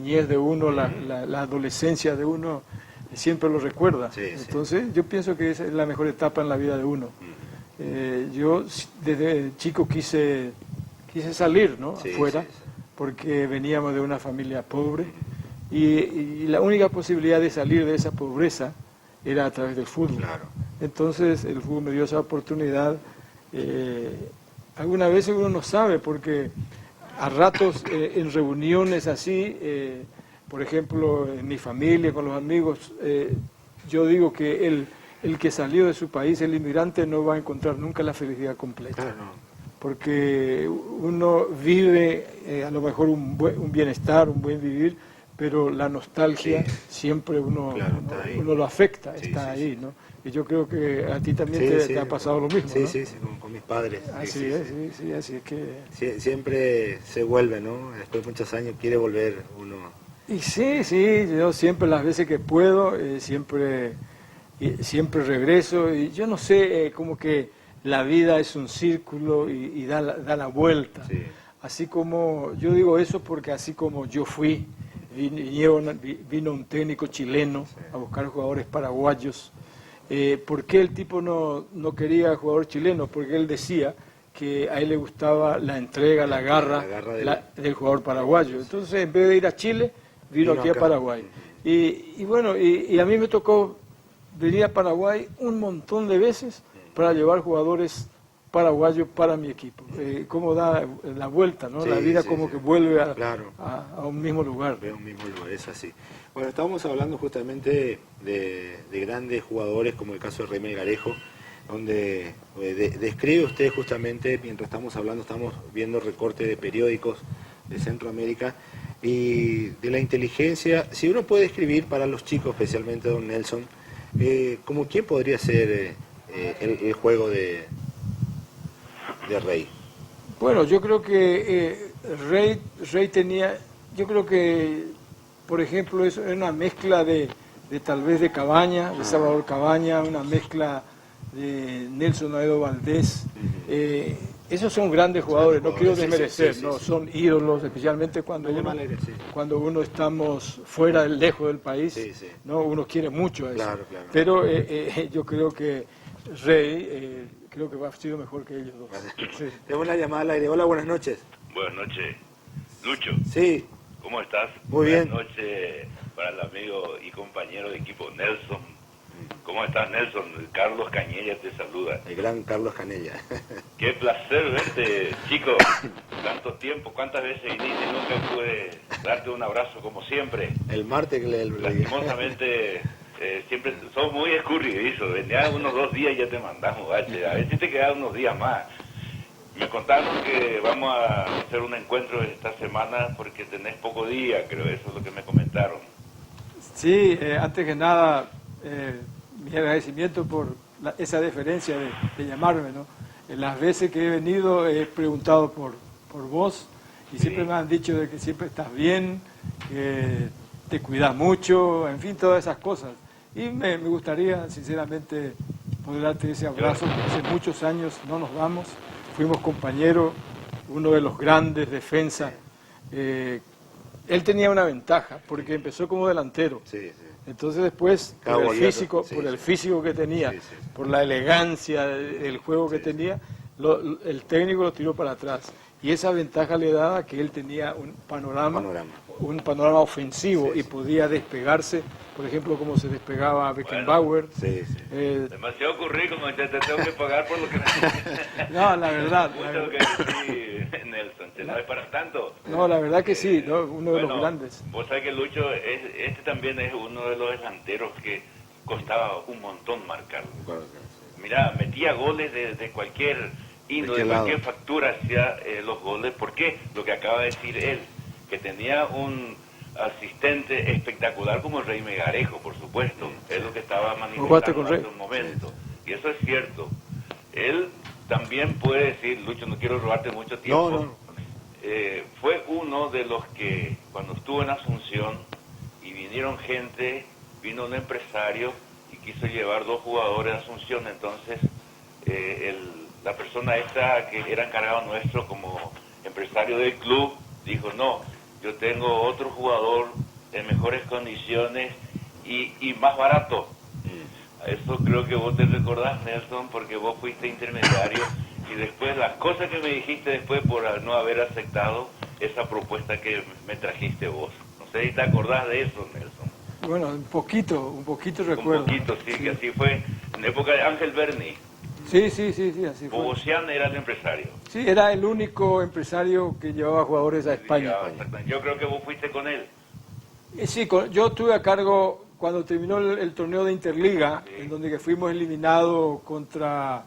niñez de uno, la adolescencia de uno, siempre lo recuerda. Entonces yo pienso que esa es la mejor etapa en la vida de uno. Yo desde chico quise salir, ¿no? Afuera, porque veníamos de una familia pobre y la única posibilidad de salir de esa pobreza era a través del fútbol. Entonces el fútbol me dio esa oportunidad. Algunas veces uno no sabe, porque a ratos en reuniones así, por ejemplo, en mi familia, con los amigos, yo digo que el que salió de su país, el inmigrante, no va a encontrar nunca la felicidad completa. Porque uno vive a lo mejor un bienestar, un buen vivir, pero la nostalgia siempre uno lo afecta, está ahí, ¿no? Y yo creo que a ti también te ha pasado lo mismo, ¿no? Sí, con mis padres. Así es que... Siempre se vuelve, ¿no? Después de muchos años quiere volver uno. Y sí, yo siempre, las veces que puedo, siempre regreso. Y yo no sé, como que la vida es un círculo y da la vuelta. Así como, yo digo eso porque así como yo fui, vino un técnico chileno a buscar jugadores paraguayos. ¿Por qué el tipo no quería jugador chileno? Porque él decía que a él le gustaba la entrega, la garra del jugador paraguayo. Entonces, en vez de ir a Chile, vino aquí a Paraguay. Y bueno, y a mí me tocó venir a Paraguay un montón de veces para llevar jugadores paraguayos para mi equipo. Cómo da la vuelta, ¿no? La vida como que vuelve a un mismo lugar. Es así. Bueno, estábamos hablando justamente de grandes jugadores, como el caso de Rey Melgarejo, donde describe usted justamente, mientras estamos hablando, estamos viendo recortes de periódicos de Centroamérica y de la inteligencia. Si uno puede escribir para los chicos, especialmente don Nelson, como quién podría ser el juego de Rey. Bueno, yo creo que Rey tenía, yo creo que, por ejemplo, es una mezcla de tal vez de Cabaña, de Salvador Cabaña, una mezcla de Nelson Aedo Valdés. Esos son grandes jugadores, no quiero desmerecer, son ídolos, especialmente cuando uno estamos fuera, lejos del país, ¿no? Uno quiere mucho a eso. Pero yo creo que Rey, creo que ha sido mejor que ellos dos. Tenemos la llamada al aire. Hola, buenas noches. Buenas noches. Lucho. Sí. ¿Cómo estás? Muy bien. Buenas noches para el amigo y compañero de equipo Nelson. ¿Cómo estás, Nelson? Carlos Cañella te saluda. El gran Carlos Cañella. Qué placer verte, chico. Tanto tiempo, cuántas veces viniste y nunca pude darte un abrazo como siempre. El martes que lastimosamente siempre sos muy escurridizo. Venía unos 2 días y ya te mandamos, bache. A ver si te quedas unos días más. Me contaron que vamos a hacer un encuentro esta semana porque tenés poco día, creo, eso es lo que me comentaron. Sí, antes que nada, mi agradecimiento por esa deferencia de llamarme, ¿no? Las veces que he venido he preguntado por vos y siempre me han dicho de que siempre estás bien, que te cuidas mucho, en fin, todas esas cosas. Y me gustaría, sinceramente, poder darte ese abrazo, porque hace muchos años no nos damos, fuimos compañeros, uno de los grandes defensas. Él tenía una ventaja, porque empezó como delantero. Entonces después, por el físico que tenía, por la elegancia del juego que tenía, el técnico lo tiró para atrás. Y esa ventaja le daba que él tenía un panorama ofensivo y podía despegarse, por ejemplo, como se despegaba Beckenbauer. Demasiado currículum, te tengo que pagar por lo que... No, la verdad. Mucho lo que decís, Nelson, ¿no es para tanto? No, la verdad que sí, ¿no? Uno de los grandes. Vos sabés que Lucho, este también es uno de los delanteros que costaba un montón marcarlo. Mirá, metía goles de cualquier índole, de cualquier factura hacia los goles. ¿Por qué? Lo que acaba de decir él, que tenía un asistente espectacular como el Rey Melgarejo, por supuesto. Es lo que estaba manifestando hace un momento. Y eso es cierto. Él también puede decir, Lucho, no quiero robarte mucho tiempo. Fue uno de los que, cuando estuvo en Asunción y vinieron gente, vino un empresario y quiso llevar 2 jugadores a Asunción, entonces la persona esta que era encargado nuestro como empresario del club dijo, no, yo tengo otro jugador en mejores condiciones y más barato. Eso creo que vos te recordás, Nelson, porque vos fuiste intermediario y después las cosas que me dijiste después por no haber aceptado esa propuesta que me trajiste vos. No sé si te acordás de eso, Nelson. Bueno, un poquito recuerdo. Un poquito, sí, que así fue en época de Ángel Berni. Sí, así fue. Bogosian era el empresario. Sí, era el único empresario que llevaba jugadores a España. Yo creo que vos fuiste con él. Sí, yo estuve a cargo cuando terminó el torneo de Interliga, en donde que fuimos eliminados contra,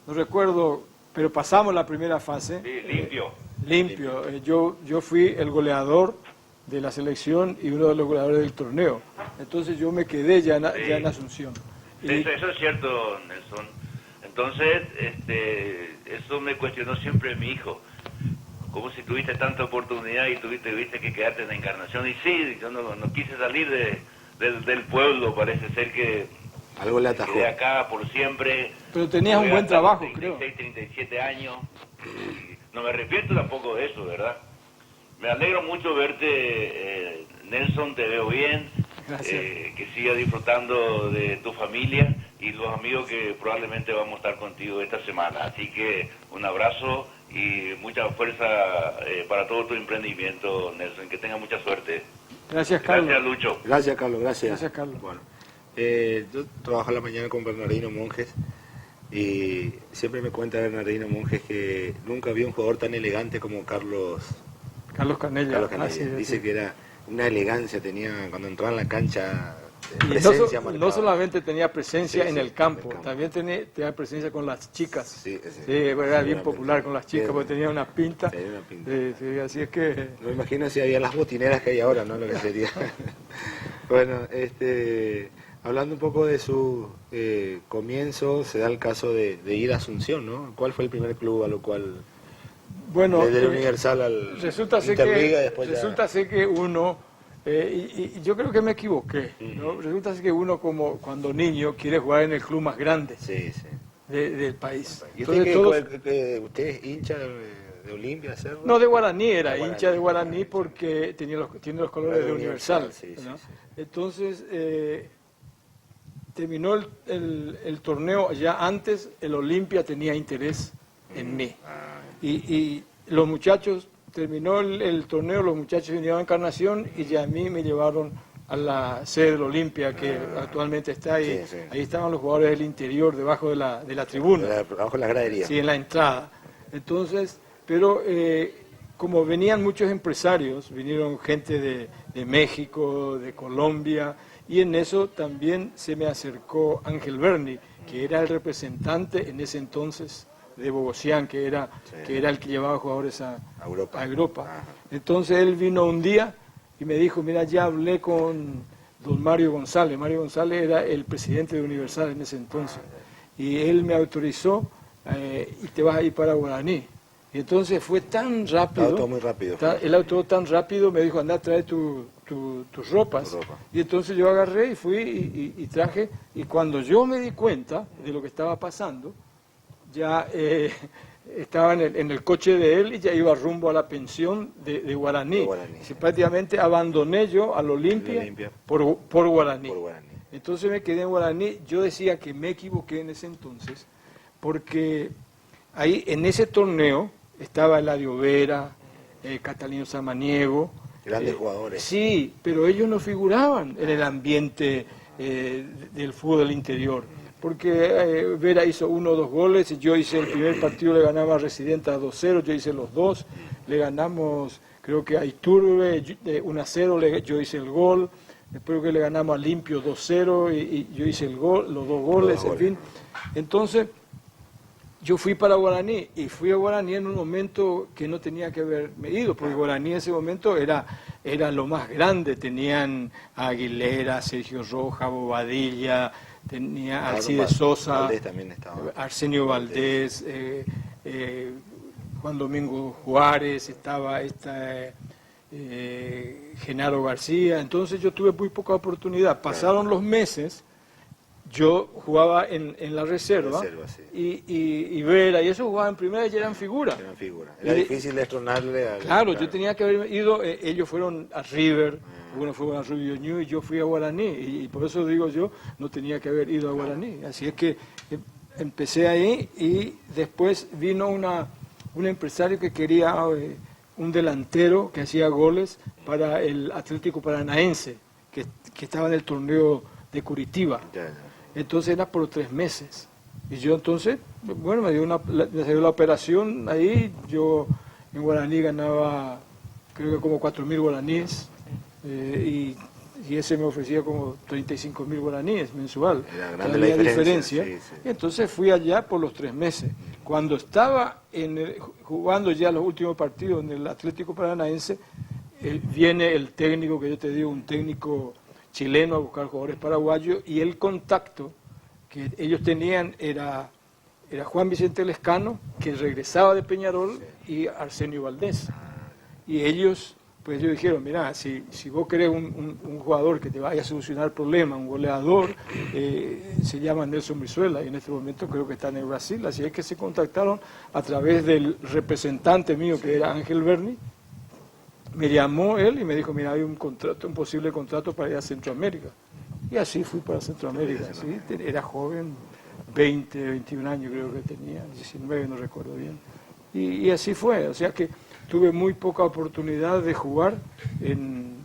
no recuerdo, pero pasamos la primera fase. Sí, limpio. Limpio. Yo fui el goleador de la selección y uno de los goleadores del torneo. Entonces yo me quedé ya en Asunción. Eso es cierto, Nelson. Entonces, eso me cuestionó siempre mi hijo. Como si tuviste tanta oportunidad y tuviste que quedarte en la Encarnación. Y sí, yo no quise salir del pueblo, parece ser que algo le atajó. Quedé acá por siempre. Pero tenías un buen trabajo, 36, 37 años. No me arrepiento tampoco de eso, ¿verdad? Me alegro mucho verte, Nelson, te veo bien. Gracias. Que sigas disfrutando de tu familia y los amigos que probablemente vamos a estar contigo esta semana. Así que un abrazo y mucha fuerza para todo tu emprendimiento, Nelson. Que tenga mucha suerte. Gracias, Carlos. Gracias, Lucho. Gracias, Carlos. Gracias, Carlos. Bueno, yo trabajo a la mañana con Bernardino Monjes y siempre me cuenta Bernardino Monjes que nunca había un jugador tan elegante como Carlos Canella. Dice que era una elegancia, tenía cuando entraba en la cancha. Presencia no solamente tenía presencia en el campo, también tenía presencia con las chicas. Sí, era bien popular con las chicas porque tenía una pinta. Sí, así es que... No me imagino si había las botineras que hay ahora, ¿no? Lo que sería. Bueno, hablando un poco de su comienzo, se da el caso de ir a Asunción, ¿no? ¿Cuál fue el primer club a lo cual... Bueno, desde el Universal al resulta ser que uno, y yo creo que me equivoqué, ¿no? Resulta ser que uno como cuando niño quiere jugar en el club más grande del país. ¿Y usted es hincha de Olimpia, Cerro? No, de Guaraní hincha de Guaraní porque tiene los colores de Universal. ¿No? Entonces, terminó el torneo, ya antes el Olimpia tenía interés en mí. Y los muchachos, terminó el torneo, los muchachos vinieron a Encarnación y ya a mí me llevaron a la sede del Olimpia, que actualmente está ahí. Ahí estaban los jugadores del interior, debajo de la tribuna. Debajo de la gradería. Sí, en la entrada. Entonces, pero como venían muchos empresarios, vinieron gente de México, de Colombia, y en eso también se me acercó Ángel Berni, que era el representante en ese entonces de Bogosian, que era el que llevaba jugadores a Europa. Entonces él vino un día y me dijo, mira, ya hablé con don Mario González. Mario González era el presidente de Universal en ese entonces. Y él me autorizó y te vas a ir para Guaraní. Y entonces fue tan rápido. Todo muy rápido. Él actuó tan rápido, me dijo, anda, trae tus ropas. Y entonces yo agarré y fui y traje. Y cuando yo me di cuenta de lo que estaba pasando, ya estaba en el coche de él y ya iba rumbo a la pensión de Guaraní. Y prácticamente abandoné yo al Olimpia por Guaraní. Entonces me quedé en Guaraní. Yo decía que me equivoqué en ese entonces, porque ahí en ese torneo estaba Eladio Vera, Catalino Samaniego. Grandes jugadores. Sí, pero ellos no figuraban en el ambiente del fútbol interior. Porque Vera hizo 1 o 2 goles, y yo hice el primer partido, le ganaba a Residenta 2-0, yo hice los 2, le ganamos, creo que a Iturbe 1-0, yo hice el gol, después que le ganamos a Limpio 2-0 y yo hice el gol, los 2 goles, en fin. Entonces, yo fui para Guaraní, y fui a Guaraní en un momento que no tenía que haberme ido, porque Guaraní en ese momento era lo más grande, tenían a Aguilera, Sergio Roja, Bobadilla, tenía Alcides Sosa, Arsenio Valdés, Juan Domingo Juárez, estaba Genaro García. Entonces yo tuve muy poca oportunidad. Pasaron los meses, yo jugaba en la reserva, sí. y Vera y eso jugaban en primera y eran figuras. Era difícil destronarle a... Claro, yo tenía que haber ido, ellos fueron a River, algunos fueron a Rubio Ñu y yo fui a Guaraní, y por eso digo yo, no tenía que haber ido a Guaraní. Así es que empecé ahí y después vino un empresario que quería un delantero que hacía goles para el Atlético Paranaense, que estaba en el torneo de Curitiba. Entonces era por 3 meses. Y yo entonces, bueno, me salió la operación ahí, yo en Guaraní ganaba creo que como 4.000 guaraníes, y ese me ofrecía como 35.000 guaraníes mensual. Era grande la diferencia. Sí. Y entonces fui allá por los 3 meses. Cuando estaba jugando ya los últimos partidos en el Atlético Paranaense, viene el técnico, que yo te digo, un técnico chileno a buscar jugadores paraguayos, y el contacto que ellos tenían era Juan Vicente Lescano, que regresaba de Peñarol, y Arsenio Valdés. Y ellos dijeron, mira, si vos querés un jugador que te vaya a solucionar problemas, un goleador, se llama Nelson Brizuela, y en este momento creo que está en el Brasil, así es que se contactaron a través del representante mío, que era Ángel Berni. Me llamó él y me dijo, mira, hay un posible contrato para ir a Centroamérica. Y así fui para Centroamérica, ¿sí? Era joven, 20, 21 años creo que tenía, 19 no recuerdo bien. Y así fue, o sea que tuve muy poca oportunidad de jugar en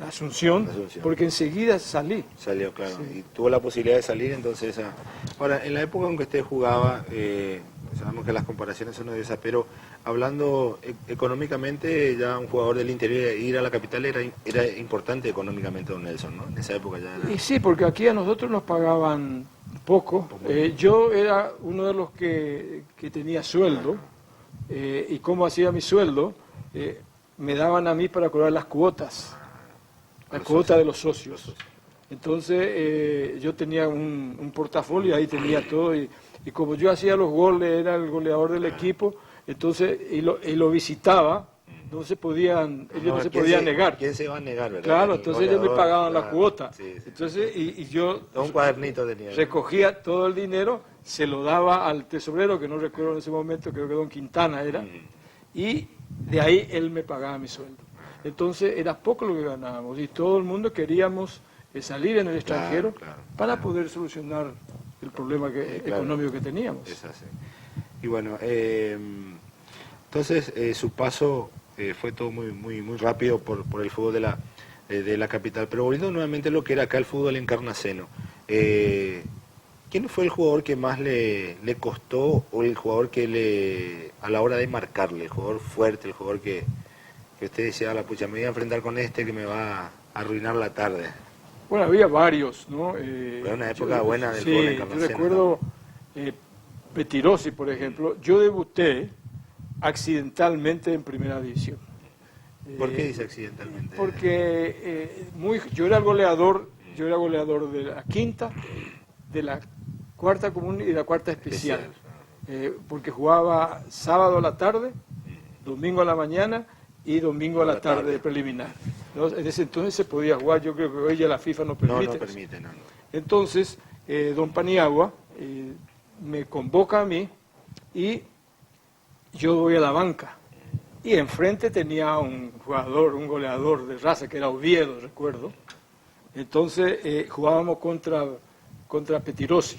Asunción, porque enseguida salí. Salió, claro, sí. Y tuvo la posibilidad de salir, entonces... Ahora, en la época en que usted jugaba, sabemos que las comparaciones son de esas, pero hablando económicamente, ya un jugador del interior, ir a la capital era importante económicamente, don Nelson, ¿no? En esa época ya era... Y sí, porque aquí a nosotros nos pagaban poco. Yo era uno de los que tenía sueldo, y cómo hacía mi sueldo, me daban a mí para cobrar las cuotas, la cuota de los socios. Entonces yo tenía un portafolio, ahí tenía todo, y como yo hacía los goles, era el goleador del equipo, entonces y lo visitaba, no se podían negar. ¿Quién se va a negar, verdad? Claro, entonces ellos me pagaban la cuota. Sí. Entonces, y yo un cuadernito tenía. Recogía todo el dinero, se lo daba al tesorero, que no recuerdo en ese momento, creo que don Quintana era, y de ahí él me pagaba mi sueldo. Entonces era poco lo que ganábamos, y todo el mundo queríamos salir en el extranjero para poder solucionar el problema económico que teníamos. Es así. Y bueno, entonces su paso fue todo muy rápido por el fútbol de la capital. Pero volviendo nuevamente a lo que era acá el fútbol encarnaceno, ¿quién fue el jugador que más le costó, o el jugador que a la hora de marcarle, el jugador fuerte, el jugador que usted decía, la pucha, me voy a enfrentar con este que me va a arruinar la tarde? Bueno, había varios, ¿no? Fue una época buena del fútbol encarnaceno. Yo recuerdo Petirosi, por ejemplo. Yo debuté accidentalmente en primera división. ¿Por qué dice accidentalmente? Porque yo era goleador de la quinta, de la cuarta común y de la cuarta especial. Porque jugaba sábado a la tarde, domingo a la mañana y domingo a la tarde preliminar. En ese entonces se podía jugar, yo creo que hoy ya la FIFA no permite. No permite, no. Entonces, don Paniagua me convoca a mí y yo voy a la banca. Y enfrente tenía un goleador de raza, que era Oviedo, recuerdo. Entonces jugábamos contra Petirosi.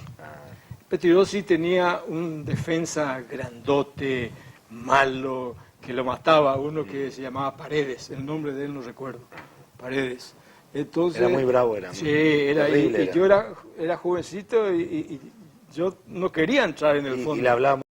Petirosi tenía un defensa grandote, malo, que lo mataba a uno que se llamaba Paredes, el nombre de él no recuerdo, Paredes. Entonces, era muy bravo, sí, y yo era jovencito y yo no quería entrar en el fondo. Y le hablábamos